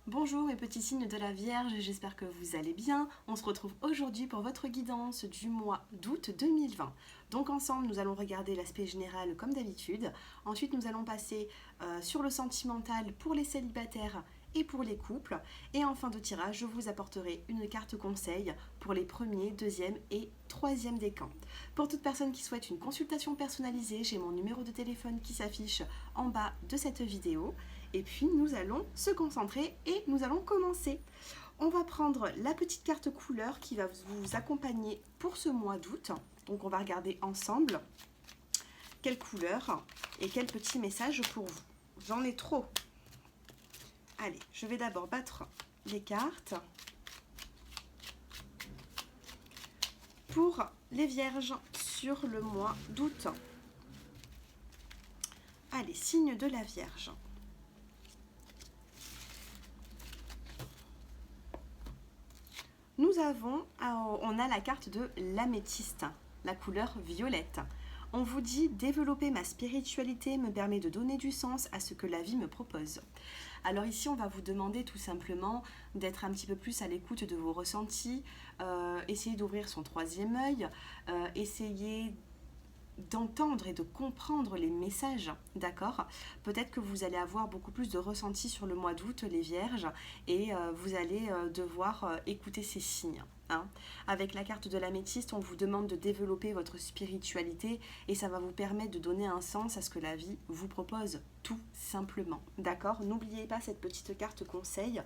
Bonjour mes petits signes de la Vierge, j'espère que vous allez bien. On se retrouve aujourd'hui pour votre guidance du mois d'août 2020. Donc ensemble, nous allons regarder l'aspect général comme d'habitude. Ensuite, nous allons passer sur le sentimental pour les célibataires et pour les couples. Et en fin de tirage, je vous apporterai une carte conseil pour les premiers, deuxième et troisième décans. Pour toute personne qui souhaite une consultation personnalisée, j'ai mon numéro de téléphone qui s'affiche en bas de cette vidéo. Et puis nous allons se concentrer et nous allons commencer. On va prendre la petite carte couleur qui va vous accompagner pour ce mois d'août. Donc on va regarder ensemble quelle couleur et quel petit message pour vous. J'en ai trop. Allez, je vais d'abord battre les cartes. Pour les vierges sur le mois d'août. Allez, signe de la Vierge. On a la carte de l'améthyste, la couleur violette. On vous dit développer ma spiritualité me permet de donner du sens à ce que la vie me propose. Alors ici, on va vous demander tout simplement d'être un petit peu plus à l'écoute de vos ressentis, essayer d'ouvrir son troisième œil, essayer d'entendre et de comprendre les messages, d'accord? Peut-être que vous allez avoir beaucoup plus de ressenti sur le mois d'août, les vierges, et vous allez devoir écouter ces signes. Hein. Avec la carte de l'améthyste, on vous demande de développer votre spiritualité et ça va vous permettre de donner un sens à ce que la vie vous propose, tout simplement. D'accord? N'oubliez pas cette petite carte conseil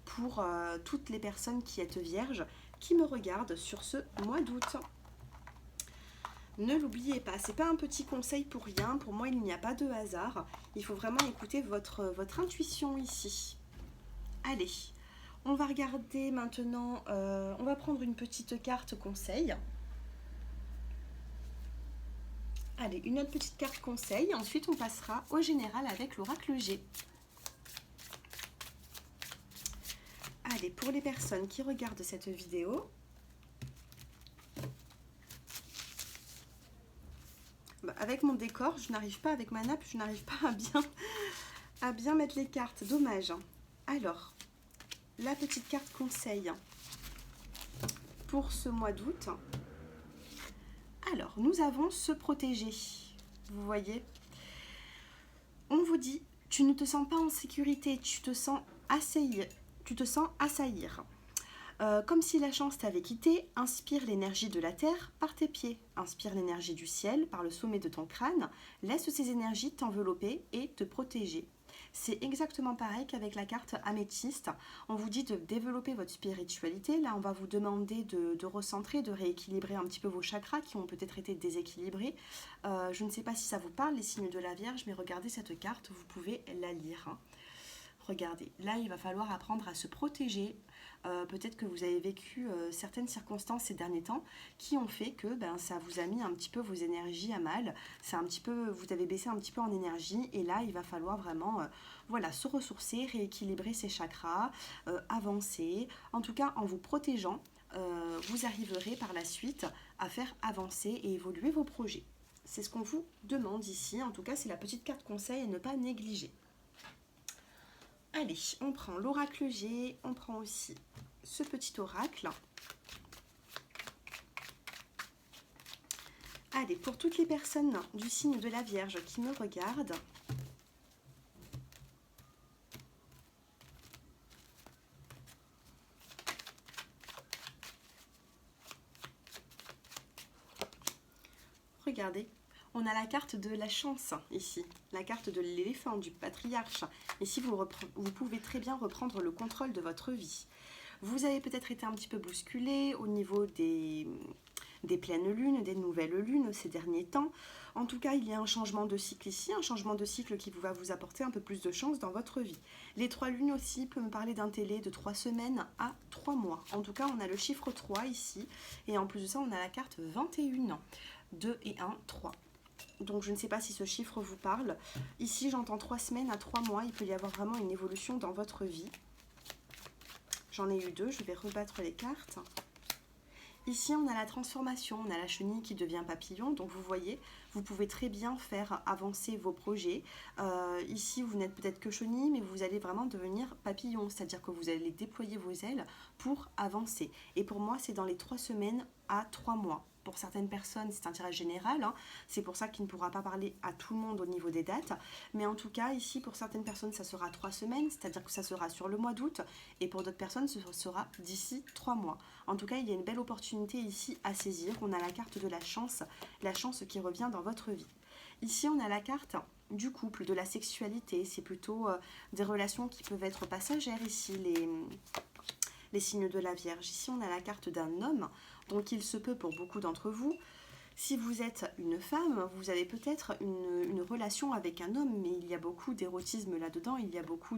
pour toutes les personnes qui êtes vierges, qui me regardent sur ce mois d'août. Ne l'oubliez pas, c'est pas un petit conseil pour rien. Pour moi, il n'y a pas de hasard. Il faut vraiment écouter votre intuition ici. Allez, on va regarder maintenant. On va prendre une petite carte conseil. Allez, une autre petite carte conseil. Ensuite, on passera au général avec l'oracle G. Allez, pour les personnes qui regardent cette vidéo, avec mon décor, je n'arrive pas, avec ma nappe, je n'arrive pas à bien mettre les cartes. Dommage. Alors, la petite carte conseil pour ce mois d'août. Alors, nous avons se protéger. Vous voyez, on vous dit, tu ne te sens pas en sécurité, tu te sens assaillir. Comme si la chance t'avait quitté, inspire l'énergie de la terre par tes pieds, inspire l'énergie du ciel par le sommet de ton crâne, laisse ces énergies t'envelopper et te protéger. C'est exactement pareil qu'avec la carte améthyste. On vous dit de développer votre spiritualité. Là, on va vous demander de recentrer, de rééquilibrer un petit peu vos chakras qui ont peut-être été déséquilibrés. Je ne sais pas si ça vous parle, les signes de la Vierge, mais regardez cette carte, vous pouvez la lire. Hein. Regardez, là, il va falloir apprendre à se protéger. Peut-être que vous avez vécu certaines circonstances ces derniers temps qui ont fait que ça vous a mis un petit peu vos énergies à mal. Vous avez baissé un petit peu en énergie et là, il va falloir vraiment se ressourcer, rééquilibrer ses chakras, avancer. En tout cas, en vous protégeant, vous arriverez par la suite à faire avancer et évoluer vos projets. C'est ce qu'on vous demande ici. En tout cas, c'est la petite carte conseil à ne pas négliger. Allez, on prend l'oracle G, on prend aussi ce petit oracle. Allez, pour toutes les personnes du signe de la Vierge qui me regardent, regardez. On a la carte de la chance ici, la carte de l'éléphant, du patriarche. Ici, vous pouvez très bien reprendre le contrôle de votre vie. Vous avez peut-être été un petit peu bousculé au niveau des pleines lunes, des nouvelles lunes ces derniers temps. En tout cas, il y a un changement de cycle ici, un changement de cycle qui va vous apporter un peu plus de chance dans votre vie. Les 3 lunes aussi peut me parler d'un délai de 3 semaines à 3 mois. En tout cas, on a le chiffre 3 ici. Et en plus de ça, on a la carte 21. 2 et 1, 3. Donc je ne sais pas si ce chiffre vous parle. Ici j'entends 3 semaines à 3 mois. Il peut y avoir vraiment une évolution dans votre vie. J'en ai eu 2, je vais rebattre les cartes. Ici, on a la transformation, on a la chenille qui devient papillon. Donc, vous voyez, vous pouvez très bien faire avancer vos projets. Ici, vous n'êtes peut-être que chenille, mais vous allez vraiment devenir papillon. C'est-à-dire que vous allez déployer vos ailes pour avancer. Et pour moi, c'est dans les 3 semaines à 3 mois. Pour certaines personnes, c'est un tirage général. Hein. C'est pour ça qu'il ne pourra pas parler à tout le monde au niveau des dates. Mais en tout cas, ici, pour certaines personnes, ça sera 3 semaines. C'est-à-dire que ça sera sur le mois d'août. Et pour d'autres personnes, ce sera d'ici 3 mois. En tout cas, il y a une belle opportunité ici à saisir. On a la carte de la chance qui revient dans votre vie. Ici, on a la carte du couple, de la sexualité. C'est plutôt des relations qui peuvent être passagères ici, les signes de la Vierge. Ici, on a la carte d'un homme. Donc, il se peut pour beaucoup d'entre vous, si vous êtes une femme, vous avez peut-être une relation avec un homme, mais il y a beaucoup d'érotisme là-dedans, il y a beaucoup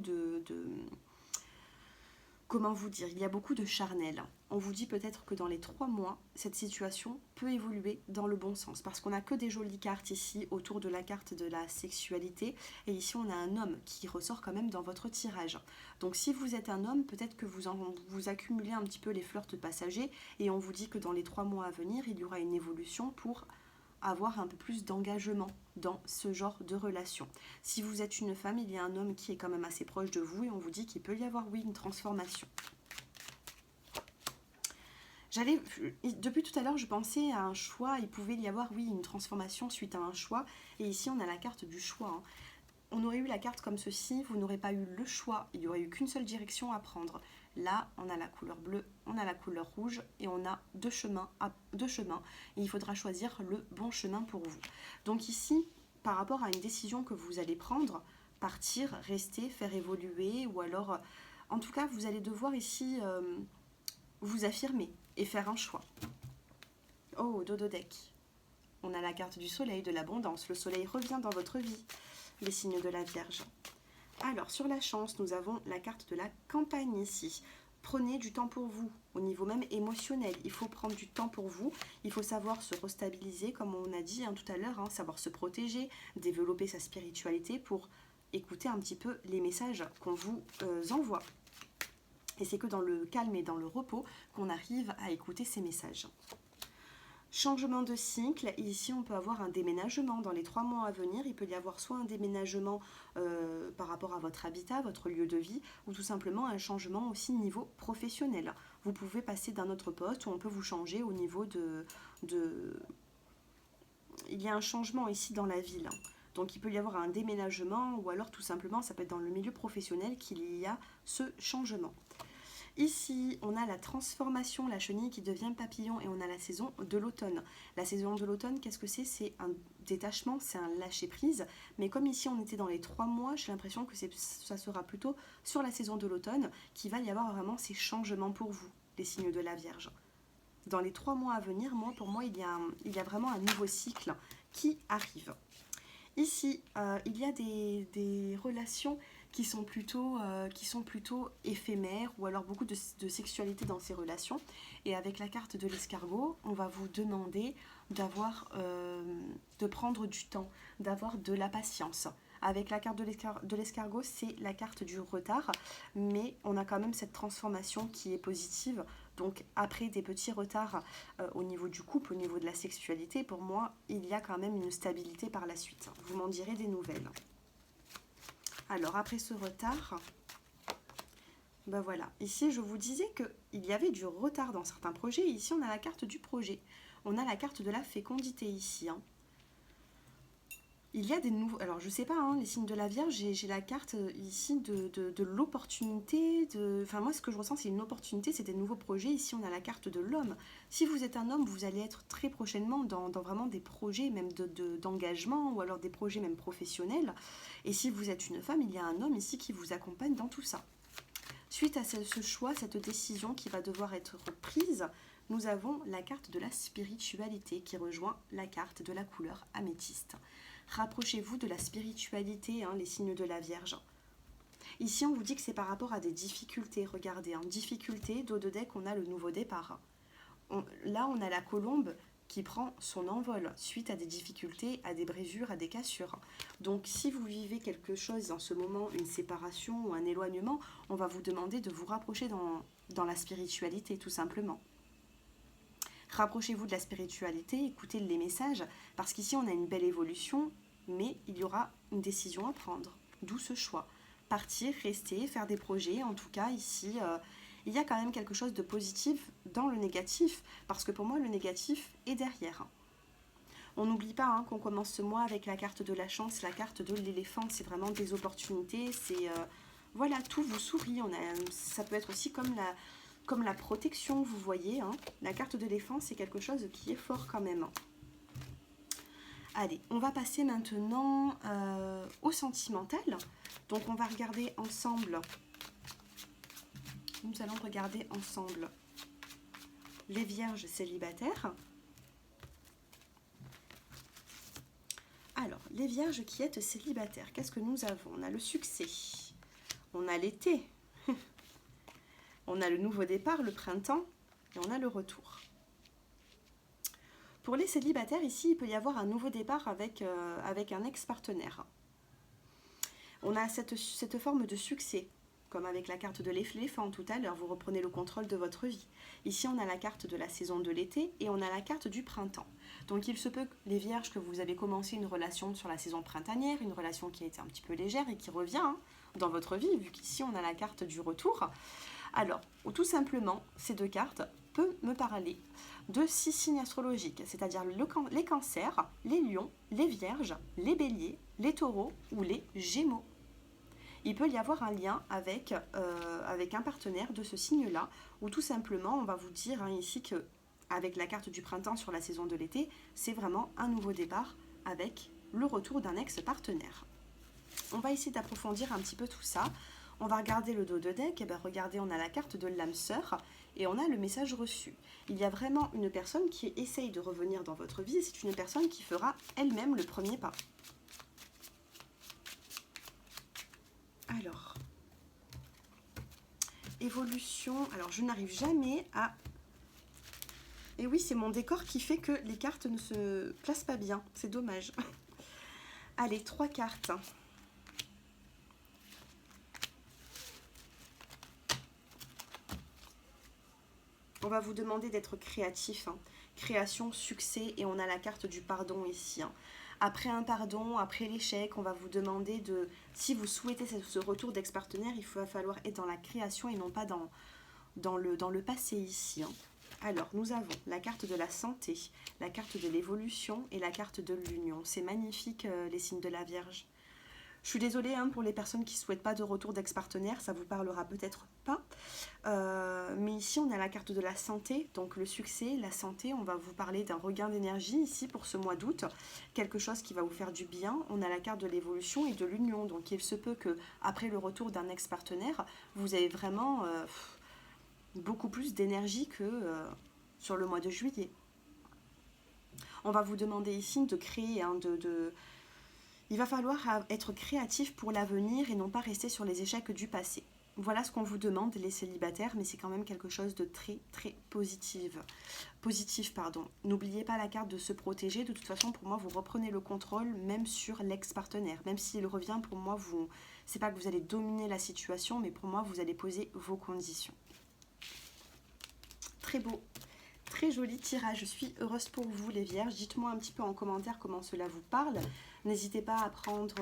comment vous dire, il y a beaucoup de charnel. On vous dit peut-être que dans les 3 mois, cette situation peut évoluer dans le bon sens. Parce qu'on n'a que des jolies cartes ici autour de la carte de la sexualité. Et ici, on a un homme qui ressort quand même dans votre tirage. Donc si vous êtes un homme, peut-être que vous accumulez un petit peu les flirts passagers. Et on vous dit que dans les 3 mois à venir, il y aura une évolution pour avoir un peu plus d'engagement dans ce genre de relation. Si vous êtes une femme, il y a un homme qui est quand même assez proche de vous et on vous dit qu'il peut y avoir, oui, une transformation. Depuis tout à l'heure, je pensais à un choix, il pouvait y avoir, oui, une transformation suite à un choix. Et ici, on a la carte du choix. Hein. On aurait eu la carte comme ceci, vous n'aurez pas eu le choix, il n'y aurait eu qu'une seule direction à prendre. Là, on a la couleur bleue, on a la couleur rouge et on a deux chemins. Et il faudra choisir le bon chemin pour vous. Donc ici, par rapport à une décision que vous allez prendre, partir, rester, faire évoluer ou alors, en tout cas, vous allez devoir ici vous affirmer et faire un choix. Oh, dodo deck. On a la carte du soleil, de l'abondance. Le soleil revient dans votre vie. Les signes de la Vierge. Alors, sur la chance, nous avons la carte de la campagne ici. Prenez du temps pour vous, au niveau même émotionnel. Il faut prendre du temps pour vous. Il faut savoir se restabiliser, comme on a dit tout à l'heure, savoir se protéger, développer sa spiritualité pour écouter un petit peu les messages qu'on vous envoie. Et c'est que dans le calme et dans le repos qu'on arrive à écouter ces messages. Changement de cycle, ici on peut avoir un déménagement dans les 3 mois à venir, il peut y avoir soit un déménagement par rapport à votre habitat, votre lieu de vie, ou tout simplement un changement aussi niveau professionnel. Vous pouvez passer d'un autre poste ou on peut vous changer au niveau Il y a un changement ici dans la ville, donc il peut y avoir un déménagement ou alors tout simplement ça peut être dans le milieu professionnel qu'il y a ce changement. Ici, on a la transformation, la chenille qui devient papillon et on a la saison de l'automne. La saison de l'automne, qu'est-ce que c'est? C'est un détachement, c'est un lâcher-prise. Mais comme ici, on était dans les 3 mois, j'ai l'impression que ça sera plutôt sur la saison de l'automne qu'il va y avoir vraiment ces changements pour vous, les signes de la Vierge. Dans les 3 mois à venir, pour moi, il y a vraiment un nouveau cycle qui arrive. Ici, il y a des relations qui sont plutôt éphémères ou alors beaucoup de sexualité dans ces relations. Et avec la carte de l'escargot, on va vous demander de prendre du temps, d'avoir de la patience. Avec la carte de l'escargot, c'est la carte du retard, mais on a quand même cette transformation qui est positive. Donc après des petits retards au niveau du couple, au niveau de la sexualité, pour moi, il y a quand même une stabilité par la suite. Vous m'en direz des nouvelles. Alors après ce retard, ben voilà, ici je vous disais qu'il y avait du retard dans certains projets. Ici on a la carte du projet, on a la carte de la fécondité ici. Il y a des nouveaux, alors je sais pas, les signes de la Vierge, j'ai la carte ici de l'opportunité, enfin moi ce que je ressens c'est une opportunité, c'est des nouveaux projets. Ici on a la carte de l'homme. Si vous êtes un homme, vous allez être très prochainement dans vraiment des projets même d'engagement ou alors des projets même professionnels. Et si vous êtes une femme, il y a un homme ici qui vous accompagne dans tout ça. Suite à ce choix, cette décision qui va devoir être prise, nous avons la carte de la spiritualité qui rejoint la carte de la couleur améthyste. Rapprochez-vous de la spiritualité, les signes de la Vierge. Ici, on vous dit que c'est par rapport à des difficultés. Regardez, difficulté, dos de deck, on a le nouveau départ. Là, on a la colombe qui prend son envol suite à des difficultés, à des brisures, à des cassures. Donc, si vous vivez quelque chose en ce moment, une séparation ou un éloignement, on va vous demander de vous rapprocher dans la spiritualité, tout simplement. Rapprochez-vous de la spiritualité, écoutez les messages, parce qu'ici on a une belle évolution, mais il y aura une décision à prendre. D'où ce choix. Partir, rester, faire des projets. En tout cas, ici, il y a quand même quelque chose de positif dans le négatif, parce que pour moi, le négatif est derrière. On n'oublie pas qu'on commence ce mois avec la carte de la chance, la carte de l'éléphant. C'est vraiment des opportunités. C'est voilà, tout vous sourit. Ça peut être aussi comme la protection, vous voyez. La carte de l'éléphant, c'est quelque chose qui est fort quand même. Allez, on va passer maintenant au sentimental. Donc, on va regarder ensemble. Nous allons regarder ensemble les vierges célibataires. Alors, les vierges qui êtes célibataires, qu'est-ce que nous avons? On a le succès, on a l'été, on a le nouveau départ, le printemps, et on a le retour. Pour les célibataires, ici, il peut y avoir un nouveau départ avec un ex-partenaire. On a cette forme de succès, comme avec la carte de l'éléphant tout à l'heure, vous reprenez le contrôle de votre vie. Ici, on a la carte de la saison de l'été et on a la carte du printemps. Donc, il se peut, les vierges, que vous avez commencé une relation sur la saison printanière, une relation qui a été un petit peu légère et qui revient dans votre vie, vu qu'ici, on a la carte du retour. Alors, tout simplement, ces deux cartes peuvent me parler de 6 signes astrologiques, c'est-à-dire les cancers, les lions, les vierges, les béliers, les taureaux ou les gémeaux. Il peut y avoir un lien avec un partenaire de ce signe-là, ou tout simplement, on va vous dire ici que avec la carte du printemps sur la saison de l'été, c'est vraiment un nouveau départ avec le retour d'un ex-partenaire. On va essayer d'approfondir un petit peu tout ça. On va regarder le dos de deck. Et bien regardez, on a la carte de l'âme sœur et on a le message reçu. Il y a vraiment une personne qui essaye de revenir dans votre vie. C'est une personne qui fera elle-même le premier pas. Alors, évolution. Alors, je n'arrive jamais à... Et oui, c'est mon décor qui fait que les cartes ne se placent pas bien. C'est dommage. Allez, 3 cartes. On va vous demander d'être créatif. Création, succès, et on a la carte du pardon ici. Après un pardon, après l'échec, on va vous demander de... Si vous souhaitez ce retour d'ex-partenaire, il va falloir être dans la création et non pas dans le passé ici. Alors, nous avons la carte de la santé, la carte de l'évolution et la carte de l'union. C'est magnifique, les signes de la Vierge. Je suis désolée pour les personnes qui ne souhaitent pas de retour d'ex-partenaire, ça vous parlera peut-être pas. Mais ici, on a la carte de la santé, donc le succès, la santé. On va vous parler d'un regain d'énergie ici pour ce mois d'août, quelque chose qui va vous faire du bien. On a la carte de l'évolution et de l'union, donc il se peut que après le retour d'un ex-partenaire, vous avez vraiment beaucoup plus d'énergie que sur le mois de juillet. On va vous demander ici de créer, il va falloir être créatif pour l'avenir et non pas rester sur les échecs du passé. Voilà ce qu'on vous demande, les célibataires, mais c'est quand même quelque chose de très, très positif. N'oubliez pas la carte de se protéger. De toute façon, pour moi, vous reprenez le contrôle, même sur l'ex-partenaire. Même s'il revient, pour moi, c'est pas que vous allez dominer la situation, mais pour moi, vous allez poser vos conditions. Très beau. Très joli tirage, je suis heureuse pour vous les vierges. Dites-moi un petit peu en commentaire comment cela vous parle. N'hésitez pas à prendre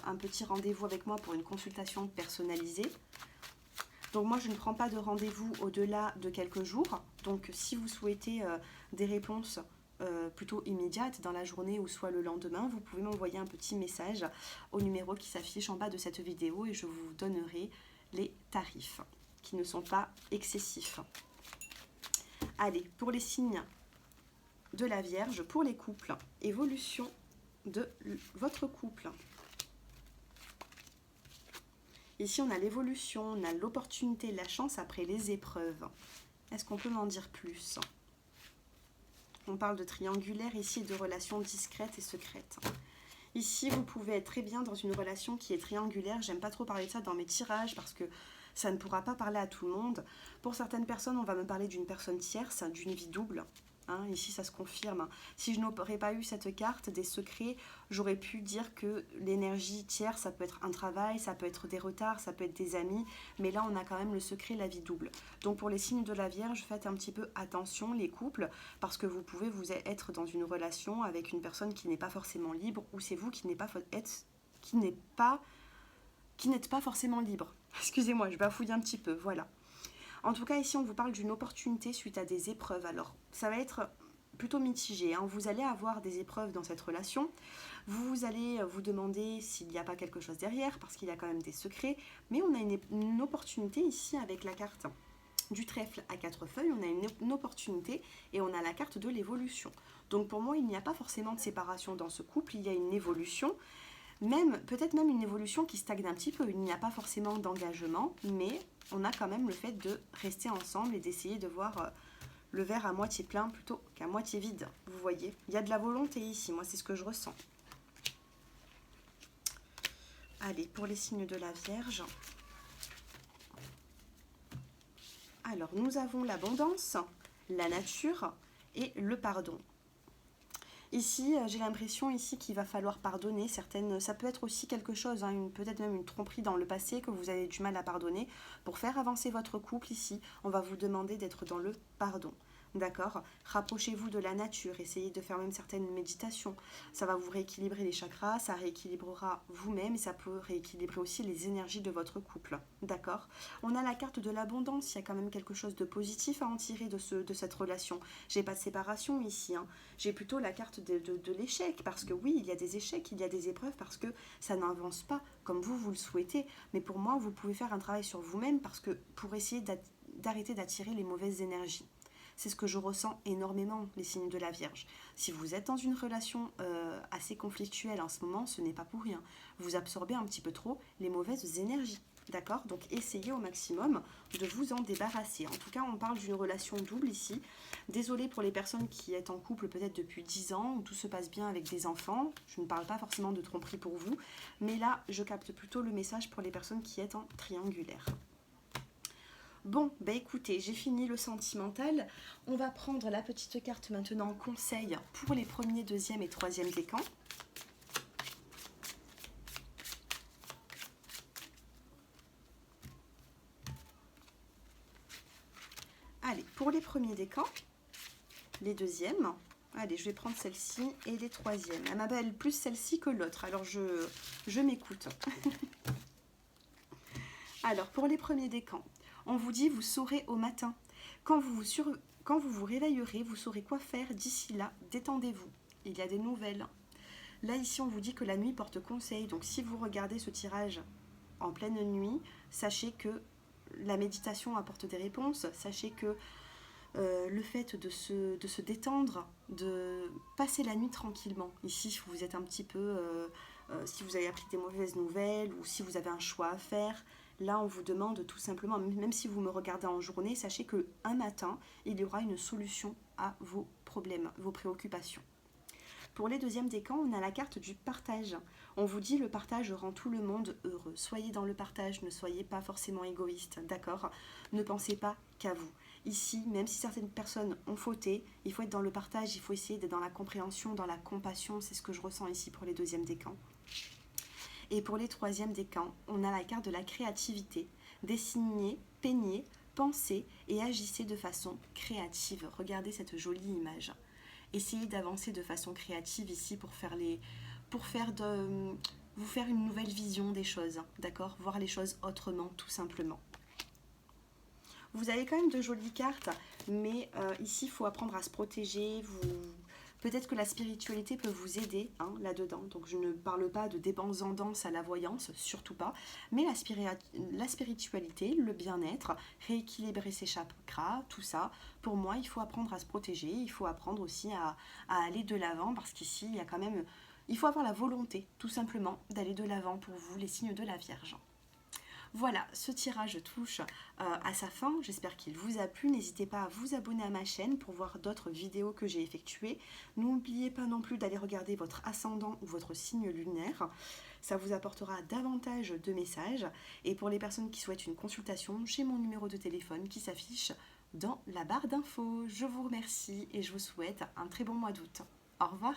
un petit rendez-vous avec moi pour une consultation personnalisée. Donc moi je ne prends pas de rendez-vous au-delà de quelques jours. Donc si vous souhaitez des réponses plutôt immédiates dans la journée ou soit le lendemain, vous pouvez m'envoyer un petit message au numéro qui s'affiche en bas de cette vidéo et je vous donnerai les tarifs qui ne sont pas excessifs. Allez, pour les signes de la Vierge, pour les couples, évolution de votre couple. Ici, on a l'évolution, on a l'opportunité, la chance après les épreuves. Est-ce qu'on peut m'en dire plus? On parle de triangulaire ici, de relations discrètes et secrètes. Ici, vous pouvez être très bien dans une relation qui est triangulaire. J'aime pas trop parler de ça dans mes tirages parce que ça ne pourra pas parler à tout le monde. Pour certaines personnes, on va me parler d'une personne tierce, d'une vie double. Hein, ici, ça se confirme. Si je n'aurais pas eu cette carte des secrets, j'aurais pu dire que l'énergie tierce, ça peut être un travail, ça peut être des retards, ça peut être des amis. Mais là, on a quand même le secret, la vie double. Donc, pour les signes de la Vierge, faites un petit peu attention, les couples, parce que vous pouvez vous être dans une relation avec une personne qui n'est pas forcément libre, ou c'est vous qui n'êtes pas forcément libre. Excusez-moi, je bafouille un petit peu, voilà. En tout cas, ici, on vous parle d'une opportunité suite à des épreuves. Alors, ça va être plutôt mitigé. Hein. Vous allez avoir des épreuves dans cette relation. Vous allez vous demander s'il n'y a pas quelque chose derrière, parce qu'il y a quand même des secrets. Mais on a une opportunité ici avec la carte du trèfle à 4 feuilles. On a une opportunité et on a la carte de l'évolution. Donc, pour moi, il n'y a pas forcément de séparation dans ce couple. Il y a une évolution. Peut-être même une évolution qui stagne un petit peu. Il n'y a pas forcément d'engagement, mais on a quand même le fait de rester ensemble et d'essayer de voir le verre à moitié plein plutôt qu'à moitié vide. Vous voyez, il y a de la volonté ici, moi c'est ce que je ressens. Allez, pour les signes de la Vierge. Alors, nous avons l'abondance, la nature et le pardon. Ici, j'ai l'impression ici qu'il va falloir pardonner certaines... Ça peut être aussi quelque chose, hein, peut-être même une tromperie dans le passé que vous avez du mal à pardonner. Pour faire avancer votre couple ici, on va vous demander d'être dans le pardon. D'accord? Rapprochez-vous de la nature, essayez de faire même certaines méditations. Ça va vous rééquilibrer les chakras, ça rééquilibrera vous-même et ça peut rééquilibrer aussi les énergies de votre couple. D'accord? On a la carte de l'abondance, il y a quand même quelque chose de positif à en tirer de cette relation. J'ai pas de séparation ici, hein. J'ai plutôt la carte de l'échec, parce que oui, il y a des échecs, il y a des épreuves, parce que ça n'avance pas comme vous le souhaitez. Mais pour moi, vous pouvez faire un travail sur vous-même, parce que pour essayer d'arrêter d'attirer les mauvaises énergies. C'est ce que je ressens énormément, les signes de la Vierge. Si vous êtes dans une relation assez conflictuelle en ce moment, ce n'est pas pour rien. Vous absorbez un petit peu trop les mauvaises énergies. D'accord? Donc essayez au maximum de vous en débarrasser. En tout cas, on parle d'une relation double ici. Désolée pour les personnes qui sont en couple peut-être depuis 10 ans, où tout se passe bien avec des enfants. Je ne parle pas forcément de tromperie pour vous. Mais là, je capte plutôt le message pour les personnes qui sont en triangulaire. Bon, bah écoutez, j'ai fini le sentimental. On va prendre la petite carte maintenant conseil pour les premiers, deuxième et troisième décans. Allez, pour les premiers décans, les deuxièmes, allez, je vais prendre celle-ci et les troisièmes. Elle m'appelle plus celle-ci que l'autre, alors je m'écoute. Alors, pour les premiers décans, on vous dit, vous saurez au matin. Quand vous vous réveillerez, vous saurez quoi faire. D'ici là, détendez-vous. Il y a des nouvelles. Là, ici, on vous dit que la nuit porte conseil. Donc, si vous regardez ce tirage en pleine nuit, sachez que la méditation apporte des réponses. Sachez que le fait de se détendre, de passer la nuit tranquillement. Ici, si vous êtes un petit peu... si vous avez appris des mauvaises nouvelles ou si vous avez un choix à faire... Là, on vous demande tout simplement, même si vous me regardez en journée, sachez qu'un matin, il y aura une solution à vos problèmes, vos préoccupations. Pour les deuxièmes décans, on a la carte du partage. On vous dit le partage rend tout le monde heureux. Soyez dans le partage, ne soyez pas forcément égoïste, d'accord? Ne pensez pas qu'à vous. Ici, même si certaines personnes ont fauté, il faut être dans le partage, il faut essayer d'être dans la compréhension, dans la compassion. C'est ce que je ressens ici pour les deuxièmes décans. Et pour les troisièmes décans, on a la carte de la créativité. Dessinez, peignez, pensez et agissez de façon créative. Regardez cette jolie image. Essayez d'avancer de façon créative ici pour vous faire une nouvelle vision des choses, d'accord? Voir les choses autrement, tout simplement. Vous avez quand même de jolies cartes, mais ici, il faut apprendre à se protéger. Peut-être que la spiritualité peut vous aider là-dedans. Donc, je ne parle pas de dépendance à la voyance, surtout pas. Mais la spiritualité, le bien-être, rééquilibrer ses chakras, tout ça. Pour moi, il faut apprendre à se protéger. Il faut apprendre aussi à aller de l'avant. Parce qu'ici, il y a quand même... Il faut avoir la volonté, tout simplement, d'aller de l'avant pour vous, les signes de la Vierge. Voilà, ce tirage touche à sa fin. J'espère qu'il vous a plu. N'hésitez pas à vous abonner à ma chaîne pour voir d'autres vidéos que j'ai effectuées. N'oubliez pas non plus d'aller regarder votre ascendant ou votre signe lunaire. Ça vous apportera davantage de messages. Et pour les personnes qui souhaitent une consultation, j'ai mon numéro de téléphone qui s'affiche dans la barre d'infos. Je vous remercie et je vous souhaite un très bon mois d'août. Au revoir.